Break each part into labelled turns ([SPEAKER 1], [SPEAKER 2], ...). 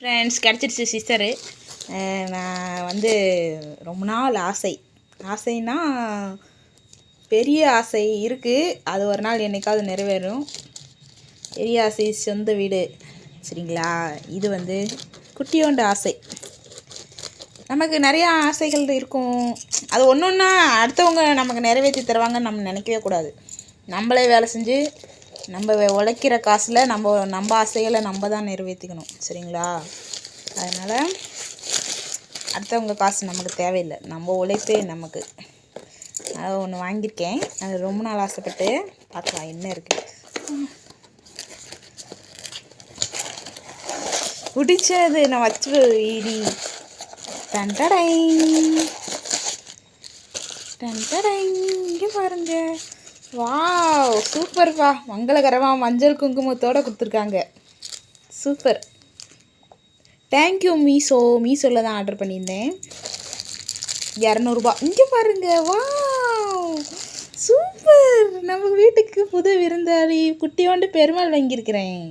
[SPEAKER 1] Friends கிடச்சிருச்சு sister. நான் வந்து ரொம்ப நாள் ஆசைன்னா பெரிய ஆசை இருக்குது. அது ஒரு நாள் என்றைக்காவது நிறைவேறும். பெரிய ஆசை சொந்த வீடு, சரிங்களா? இது வந்து குட்டியோண்டு ஆசை. நமக்கு நிறையா ஆசைகள் இருக்கும். அது ஒன்று ஒன்றா அடுத்தவங்க நமக்கு நிறைவேற்றி தருவாங்கன்னு நம்ம நினைக்கவே கூடாது. நம்மளே வேலை செஞ்சு நம்ம உழைக்கிற காசில் நம்ம ஆசைகளை நம்ம தான் நிறைவேற்றிக்கணும், சரிங்களா? அதனால் அடுத்தவங்க காசு நமக்கு தேவையில்லை, நம்ம உழைப்பே நமக்கு. அதை ஒன்று வாங்கியிருக்கேன். அது ரொம்ப நாள் ஆசைப்பட்டு. பார்க்கலாம் என்ன இருக்குது. பிடிச்சது நான் வச்சு வீடி டன்டடை டன்டடை. இங்கே பாருங்க, வாவ் சூப்பர்ப்பா. மங்களகரமாக மஞ்சள் குங்குமத்தோடு கொடுத்துருக்காங்க. சூப்பர். தேங்க்யூ மீஷோவில் தான் ஆர்டர் பண்ணியிருந்தேன். 200 இங்கே பாருங்க. Wow super. நம்ம வீட்டுக்கு புது விருந்தாளி குட்டியோண்டு பெருமாள் வாங்கியிருக்கிறேன்.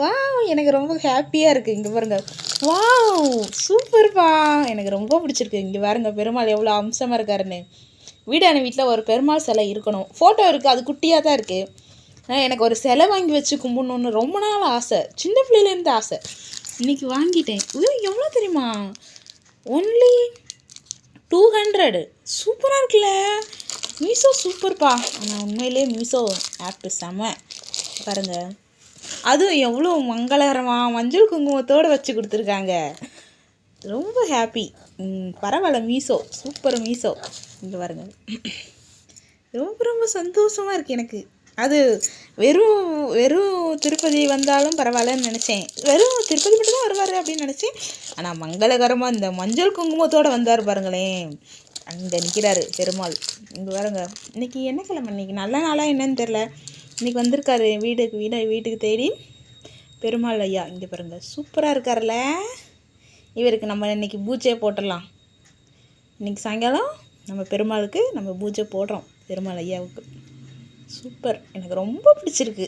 [SPEAKER 1] வாவ் எனக்கு ரொம்ப ஹாப்பியாக இருக்குது. இங்கே பாருங்கள். வாவ் சூப்பர்ப்பா, எனக்கு ரொம்ப பிடிச்சிருக்கு. இங்கே பாருங்க பெருமாள் எவ்வளோ அம்சமாக இருக்காருன்னு. வீட்டில் ஒரு பெருமாள் சிலை இருக்கணும். ஃபோட்டோ இருக்குது, அது குட்டியாக தான் இருக்குது. எனக்கு ஒரு சிலை வாங்கி வச்சு கும்பிடணுன்னு ரொம்ப நாள் ஆசை, சின்ன பிள்ளையிலேருந்து ஆசை. இன்றைக்கி வாங்கிட்டேன். எவ்வளோ தெரியுமா? ஒன்லி 200. சூப்பராக இருக்குல்ல? மீஷோ சூப்பர்ப்பா. ஆனால் உண்மையிலே மீஷோ ஆப்பு செம. பாருங்கள், அதுவும் எவ்வளோ மங்களகரமாக மஞ்சள் குங்குமத்தோடு வச்சு கொடுத்துருக்காங்க. ரொம்ப ஹாப்பி. பரவாயில்ல, மீஷோ சூப்பர். மீஷோ இங்கே பாருங்கள், ரொம்ப சந்தோஷமாக இருக்குது எனக்கு. அது வெறும் திருப்பதி வந்தாலும் பரவாயில்லன்னு நினச்சேன். வெறும் திருப்பதி மட்டும்தான் வருவார் அப்படின்னு நினச்சேன். ஆனால் மங்களகரமாக இந்த மஞ்சள் குங்குமத்தோடு வந்தார் பாருங்களேன். அங்கே நிற்கிறாரு பெருமாள். இங்கே பாருங்க, இன்றைக்கி என்ன கிழமை? இன்றைக்கி நல்ல நாளாக என்னன்னு தெரில. இன்றைக்கி வந்திருக்காரு வீட்டுக்கு தேடி பெருமாள் ஐயா. இங்கே பாருங்கள், சூப்பராக இருக்கார்ல. இவருக்கு நம்ம இன்றைக்கி பூஜை போட்டுடலாம். இன்றைக்கி சாயங்காலம் நம்ம பெருமாளுக்கு நம்ம பூஜை போடுறோம், பெருமாள் ஐயாவுக்கு. சூப்பர், எனக்கு ரொம்ப பிடிச்சிருக்கு.